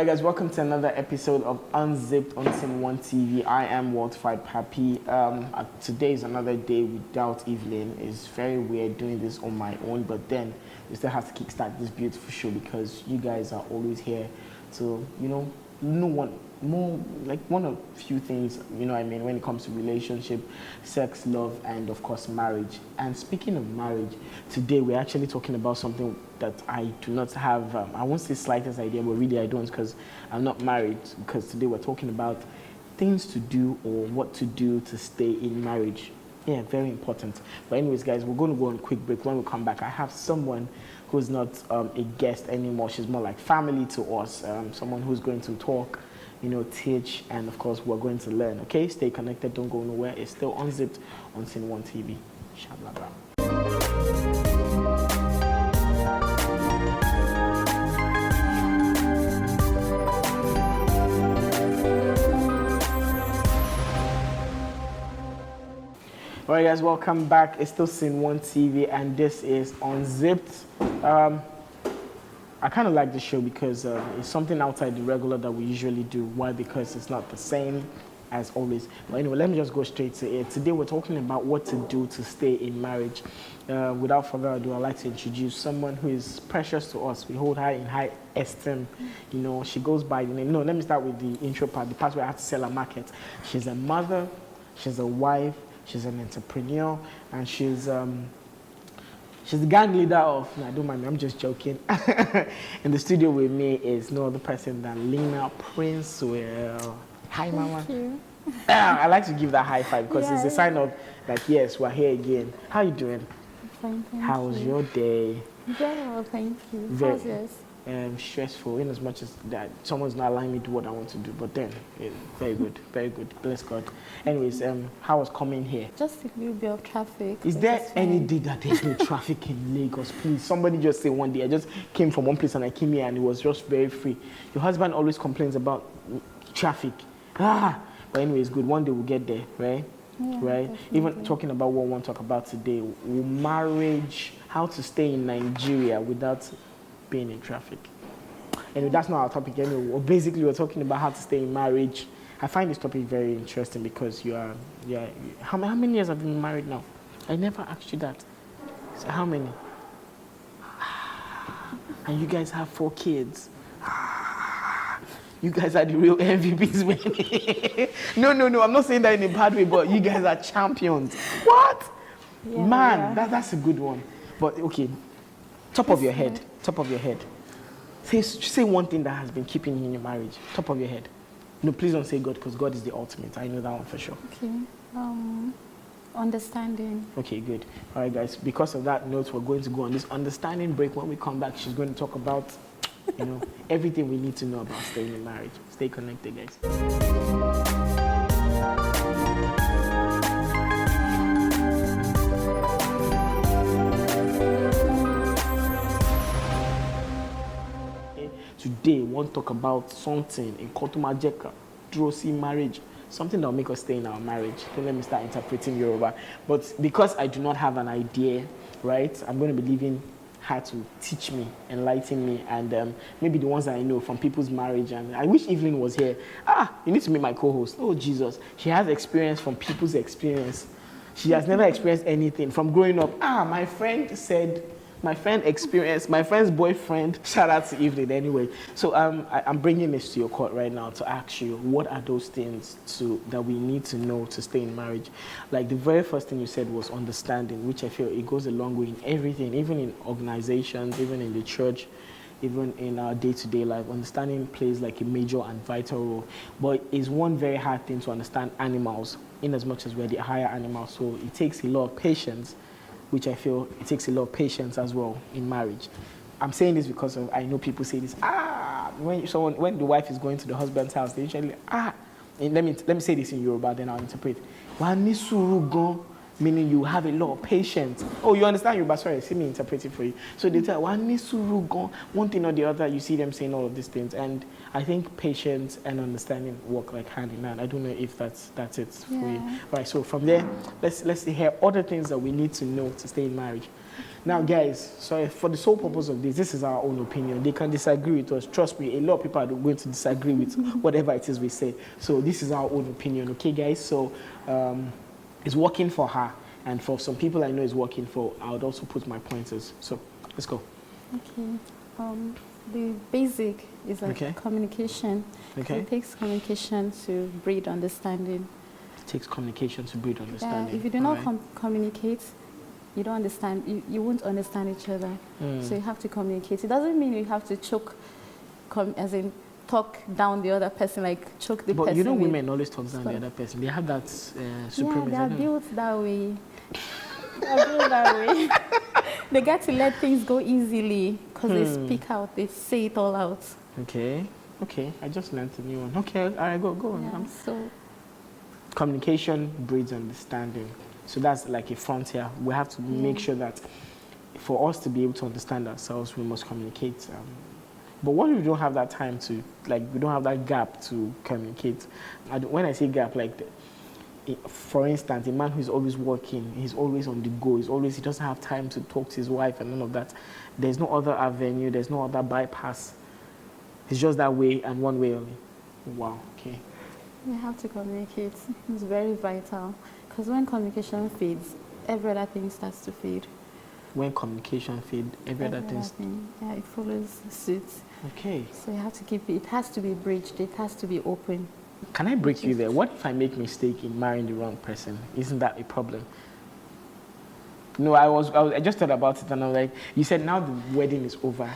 Alright guys, welcome to another episode of Unzipped on Sin1 TV. I am Walt Fight Pappy. Today is another day without Evelyn. It's very weird doing this on my own, but then we still have to kickstart this beautiful show because you guys are always here to, one of few things, when it comes to relationship, sex, love, and of course marriage. And speaking of marriage, today we're actually talking about something that I do not have, I won't say slightest idea, but really I don't because I'm not married. Because today we're talking about things to do or what to do to stay in marriage. Yeah, very important. But anyways, guys, we're going to go on a quick break. When we come back, I have someone who's not a guest anymore. She's more like family to us, someone who's going to talk, teach, and of course, we're going to learn. Okay, stay connected, don't go nowhere. It's still Unzipped on Sin1 TV. Shablabla. Alright guys, welcome back. It's still Sin1 TV and this is Unzipped. I kind of like this show because it's something outside the regular that we usually do. Why? Because it's not the same as always. But anyway, let me just go straight to it. Today we're talking about what to do to stay in marriage. Without further ado, I'd like to introduce someone who is precious to us. We hold her in high esteem. She goes by the name. No, let me start with the intro part, the part where I have to sell her market. She's a mother, she's a wife, she's an entrepreneur, and she's the gang leader of, no, don't mind me, I'm just joking. In the studio with me is no other person than Lena Princewell. Hi, Mama. Thank you. I like to give that high five because it's a sign of like, yes, we're here again. How you doing? Fine, thank How was your day? Very well, thank you. How's yours? Stressful, in as much as that someone's not allowing me to do what I want to do, but then very good, bless God. Anyways, how was coming here? Just a little bit of traffic. Is there any day that there's no traffic in Lagos? Please, somebody just say one day. I just came from one place and I came here and it was just very free. Your husband always complains about traffic. But anyways, good. One day we'll get there, right? Yeah, right? definitely. Even talking about what we want to talk about today, marriage, how to stay in Nigeria without being in traffic. Anyway, that's not our topic anyway. Well, basically, we're talking about how to stay in marriage. I find this topic very interesting because how many years have you been married now? I never asked you that. So how many? And you guys have 4 kids. You guys are the real MVPs, man. No, I'm not saying that in a bad way, but you guys are champions. What? Yeah, Man, that's a good one. But okay, top of your head. Say one thing that has been keeping you in your marriage. Top of your head. No, please don't say God because God is the ultimate. I know that one for sure. Okay. Understanding. Okay, good. All right, guys. Because of that note, we're going to go on this understanding break. When we come back, she's going to talk about, everything we need to know about staying in marriage. Stay connected, guys. Today, we want to talk about something in Kotumajeka, Drosi marriage, something that will make us stay in our marriage. Don't let me start interpreting Yoruba. But because I do not have an idea, right, I'm going to be leaving her to teach me, enlighten me, and maybe the ones that I know from people's marriage. And I wish Evelyn was here. You need to meet my co-host. Oh, Jesus. She has experience from people's experience. She has never experienced anything from growing up. My friend's boyfriend, shout out to Evelyn anyway. So I'm bringing this to your court right now to ask you, what are those things that we need to know to stay in marriage? Like the very first thing you said was understanding, which I feel it goes a long way in everything, even in organizations, even in the church, even in our day-to-day life. Understanding plays like a major and vital role. But it's one very hard thing to understand animals, in as much as we're the higher animals. So it takes a lot of patience, which I feel it takes a lot of patience as well in marriage. I'm saying this because I know people say this, when the wife is going to the husband's house, they usually, and let me say this in Yoruba, then I'll interpret. Meaning you have a lot of patience. Oh, you understand Yoruba? Sorry, see me interpret it for you. So they tell one thing or the other, you see them saying all of these things. And I think patience and understanding work like hand in hand. I don't know if that's it for you. Right, so from there, let's hear other things that we need to know to stay in marriage. Now, guys, sorry, for the sole purpose of this is our own opinion. They can disagree with us. Trust me, a lot of people are going to disagree with whatever it is we say. So this is our own opinion, okay, guys? So it's working for her. And for some people I know it's working for, I would also put my pointers. So let's go. Okay. The basic is like communication. Okay. It takes communication to breed understanding. It takes communication to breed understanding. If you do not communicate, you don't understand. You won't understand each other. So you have to communicate. It doesn't mean you have to choke, as in talk down the other person, like choke the person. But you know, women always talk down the other person. They have that supremacy. Yeah, they are built that way. They get to let things go easily because they speak out, they say it all out. Okay, I just learned a new one. Okay, all right, go on. Yeah, so communication breeds understanding. So that's like a frontier. We have to make sure that for us to be able to understand ourselves, we must communicate. But what if we don't have that time to, like, we don't have that gap to communicate? When I say gap, like, for instance, a man who's always working, he's always on the go, he doesn't have time to talk to his wife and all of that. There's no other avenue, there's no other bypass. It's just that way and one way only. Wow, okay. You have to communicate. It's very vital. Because when communication fades, every other thing starts to fade. When communication fades, every other thing. Yeah, it follows suit. Okay. So you have to keep it. It has to be bridged. It has to be open. Can I break you there? What if I make mistake in marrying the wrong person? Isn't that a problem? No, I just thought about it and I was like, you said now the wedding is over.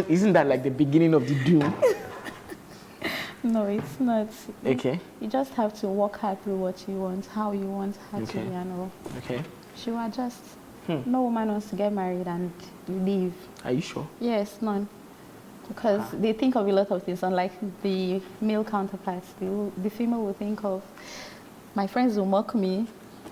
Isn't that like the beginning of the doom? No, it's not. Okay. You just have to work hard through what you want, how you want her to be and all. Okay. She will adjust. No woman wants to get married and leave. Are you sure? Yes, none. Because they think of a lot of things, unlike the male counterparts. The female will think of, my friends will mock me,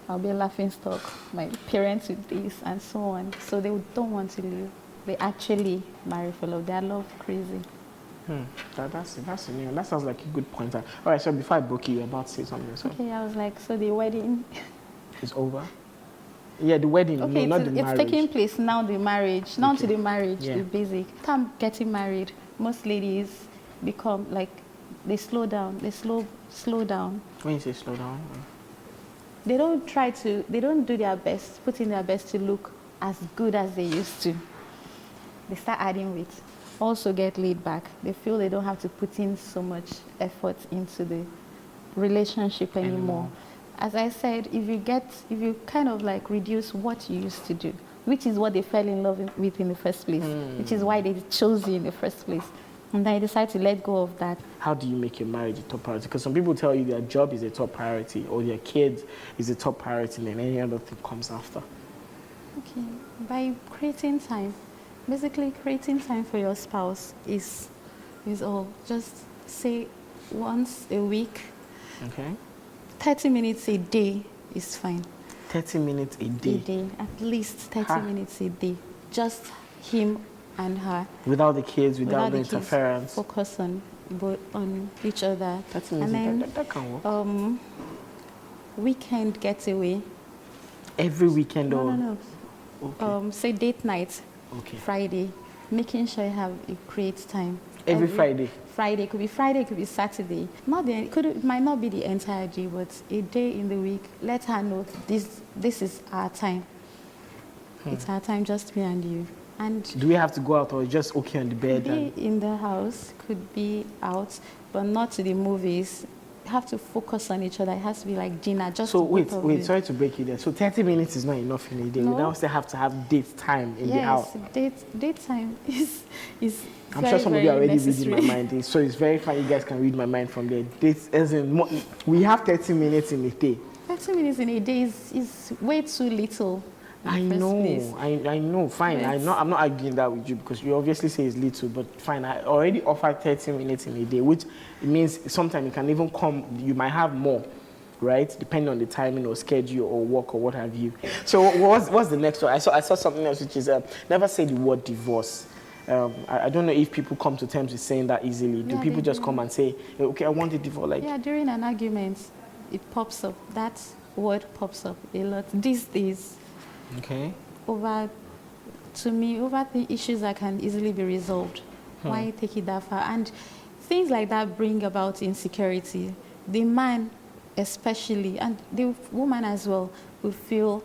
I'll be a laughing stock, my parents with this, and so on. So they don't want to leave. They actually marry for love. They are love crazy. That's new. That sounds like a good pointer. All right, so before I book you, you're about to say something. So. Okay, I was like, so the wedding is over? Yeah, the wedding, okay, no, not the marriage. It's taking place now, the marriage. Now to the marriage, the basic. Time getting married, most ladies become like, they slow down. They slow down. When you say slow down? They don't do their best, put in their best to look as good as they used to. They start adding weight. Also get laid back. They feel they don't have to put in so much effort into the relationship anymore. As I said, if you kind of like reduce what you used to do, which is what they fell in love with in the first place, which is why they chose you in the first place, and then you decide to let go of that. How do you make your marriage a top priority? Because some people tell you their job is a top priority, or their kids is a top priority, and then any other thing comes after. Okay, by creating time. Basically, creating time for your spouse is all. Just say once a week. Okay. 30 minutes a day is fine. 30 minutes a day? A day, at least 30 minutes a day. Just him and her. Without the kids, without the interference. Focus on each other. 30 minutes, and then, that can work. Weekend getaway. Every weekend? No. Okay. Say date night. Okay. Friday. Making sure you have a great time. Every Friday? Friday, it could be Saturday. It might not be the entire day, but a day in the week. Let her know this is our time. It's our time, just me and you. And do we have to go out or just okay on the bed? Could be in the house, could be out, but not to the movies. You have to focus on each other. It has to be like dinner. Just so wait, sorry to break you there. So 30 minutes is not enough in a day. No. We now still have to have date time in the house. Yes, date time is I'm very, sure some of you are already necessary. reading my mind. So it's very fine. You guys can read my mind from there. We have 30 minutes in a day. 30 minutes in a day is way too little. I know. Fine. I'm not arguing that with you because you obviously say it's little, but fine. I already offered 30 minutes in a day, which means sometimes you can even come. You might have more, right? Depending on the timing or schedule or work or what have you. So what's the next one? I saw something else, which is never say the word divorce. I don't know if people come to terms with saying that easily. Do people just come and say, okay, I want a divorce? Like, during an argument, it pops up. That word pops up a lot these days. Okay. Over to me, overthink issues that can easily be resolved. Why take it that far? And things like that bring about insecurity. The man, especially, and the woman as well, will feel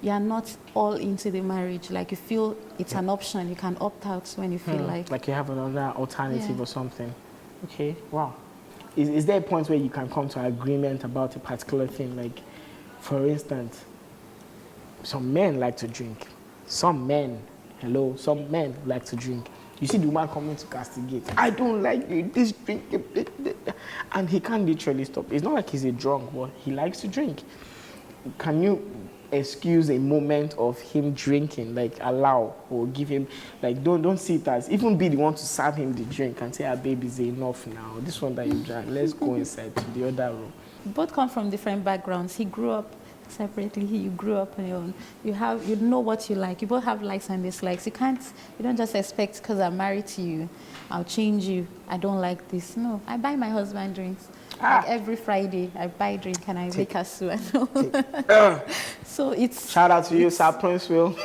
you are not all into the marriage. Like you feel it's an option. You can opt out when you feel Like you have another alternative Yeah. or something. Okay, wow. Is there a point where you can come to an agreement about a particular thing? Like, for instance, some men like to drink. Some men like to drink. You see the woman coming to castigate. I don't like this drink. And he can't literally stop. It's not like he's a drunk, but he likes to drink. Can you excuse a moment of him drinking, like allow or give him, like don't see it as, even be the one to serve him the drink and say, baby, is enough now. This one that you drank, let's go inside to the other room. both come from different backgrounds. He grew up separately. You grew up on your own. You know what you like. You both have likes and dislikes. You don't just expect because I'm married to you, I'll change you. I don't like this. No, I buy my husband drinks. Like every Friday, I buy drink and I make a soup. So it's... Shout out to you, Sir Prince Will.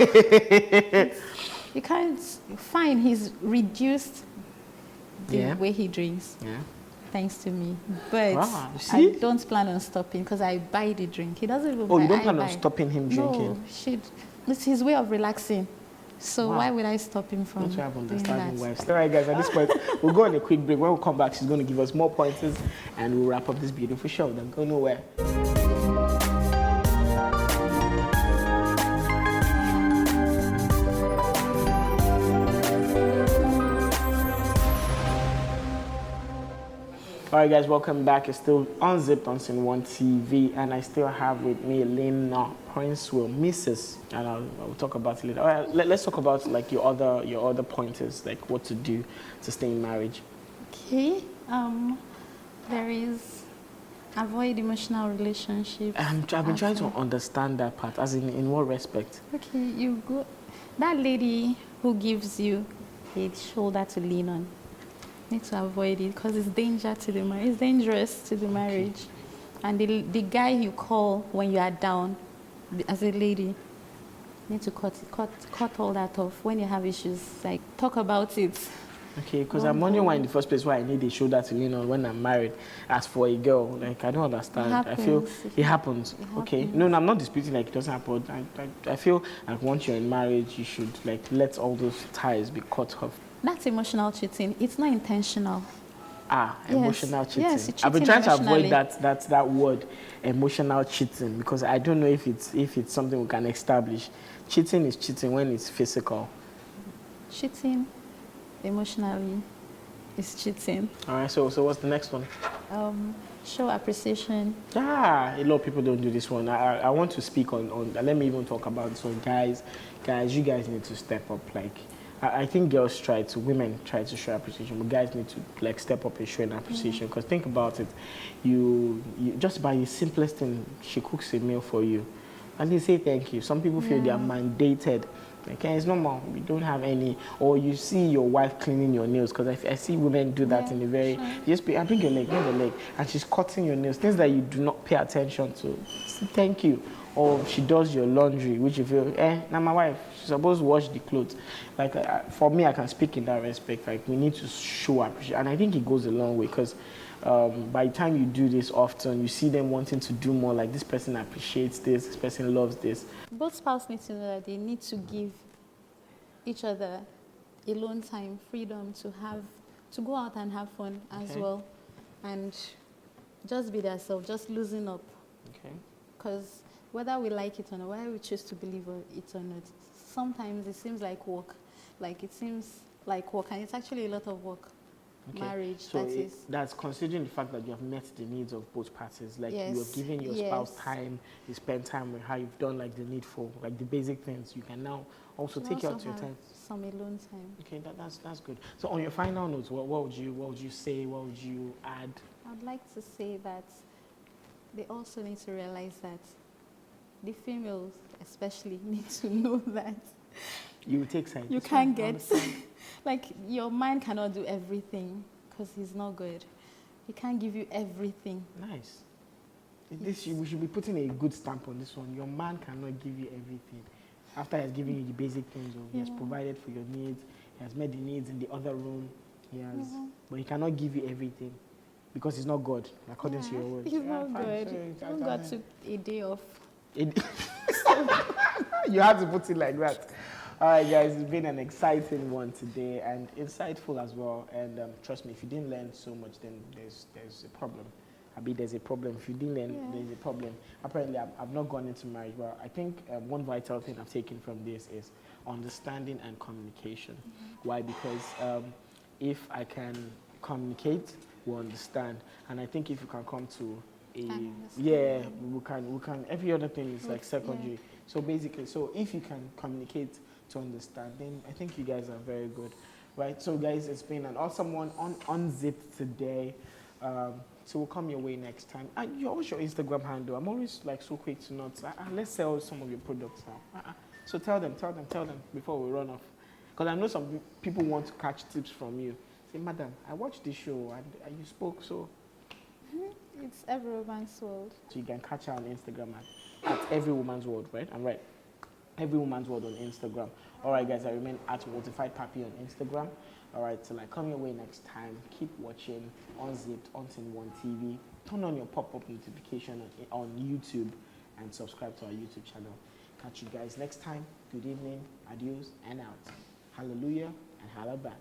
You can't... Fine, he's reduced the way he drinks. Yeah. Thanks to me. But Wow, you I see? don't plan on stopping because I buy the drink. He doesn't even Oh, buy. you don't I plan buy. on stopping him drinking? No, it's his way of relaxing. So Wow. why would I stop him from Don't you have doing understanding that? wives? All right, guys, at this point, we'll go on a quick break. When we come back, she's going to give us more pointers and we'll wrap up this beautiful show. Don't go nowhere. All right, guys, welcome back. It's still Unzipped on Sin One TV, and I still have with me Lena Princewell, Mrs. And I'll talk about it later. All right, let's talk about like your other pointers, like what to do to stay in marriage. Okay. There is avoid emotional relationships. I've been trying to understand that part, as in what respect? Okay, you go. That lady who gives you a shoulder to lean on. Need to avoid it because it's danger to the marriage. It's dangerous to the marriage. And the guy you call when you are down, as a lady, need to cut all that off. When you have issues, like talk about it. Okay, because I'm wondering why in the first place why I need a shoulder to lean on when I'm married. As for a girl, like I don't understand. I feel it happens. Okay, no, I'm not disputing like it doesn't happen. I feel like once you're in marriage, you should like let all those ties be cut off. That's emotional cheating. It's not intentional. Emotional cheating. Yes, I've been trying to avoid that word, emotional cheating, because I don't know if it's something we can establish. Cheating is cheating when it's physical. Cheating emotionally is cheating. All right, so what's the next one? Show appreciation. A lot of people don't do this one. I want to speak on let me even talk about this one. Guys, you guys need to step up. Like, I think women try to show appreciation, but guys need to like step up and show an appreciation. Because think about it, you just by the simplest thing, she cooks a meal for you, and they say thank you. Some people feel they are mandated. Okay, it's normal. We don't have any. Or you see your wife cleaning your nails, because I see women do that in a very. I bring your leg, and she's cutting your nails. Things that you do not pay attention to. Say thank you. Or she does your laundry, which you feel, now my wife, she's supposed to wash the clothes. Like, for me, I can speak in that respect. Like, we need to show appreciation. And I think it goes a long way, because by the time you do this often, you see them wanting to do more. Like, this person appreciates this person loves this. Both spouses need to know that they need to give each other alone time, freedom to go out and have fun as well. And just be themselves, just loosen up. Okay. Because whether we like it or not, whether we choose to believe it or not, sometimes it seems like work. Like it seems like work, and it's actually a lot of work. Okay. Marriage, so that's considering the fact that you have met the needs of both parties. Like you have given your spouse time, you spend time with her, you've done like the needful, like the basic things. You can now also take out your time. Some alone time. Okay, that's good. So on your final notes, what would you say? What would you add? I'd like to say that they also need to realize that the females especially need to know that you will take sides. You can't get like your man cannot do everything because he's not good. He can't give you everything. Nice. We should be putting a good stamp on this one. Your man cannot give you everything. After he has given you the basic things, he has Yeah. provided for your needs, he has met the needs in the other room, he has, but he cannot give you everything because he's not God, according to your words. He's Yeah, not fine. good. So, Even God took a day off. it, you have to put it like that. All right, guys, it's been an exciting one today and insightful as well. And trust me, if you didn't learn so much, then there's a problem. There's a problem. If you didn't learn, there's a problem. Apparently, I've not gone into marriage, but I think one vital thing I've taken from this is understanding and communication. Why? Because if I can communicate, we'll understand. And I think if you can come to we can. Every other thing is like secondary. So basically, so if you can communicate to understand, then I think you guys are very good, right? So guys, it's been an awesome one on Unzipped today. So we'll come your way next time. And what's your Instagram handle? I'm always like so quick to not. Let's sell some of your products now. So tell them before we run off. Because I know some people want to catch tips from you. Say, madam, I watched this show and you spoke so. It's Every Woman's World. So you can catch her on Instagram at Every Woman's World, right? I'm right. Every Woman's World on Instagram. All right, guys, I remain at Mortified Papi on Instagram. All right, so like come your way next time. Keep watching Unzipped on Tin One TV. Turn on your pop-up notification on YouTube and subscribe to our YouTube channel. Catch you guys next time. Good evening, adios, and out. Hallelujah and holla back.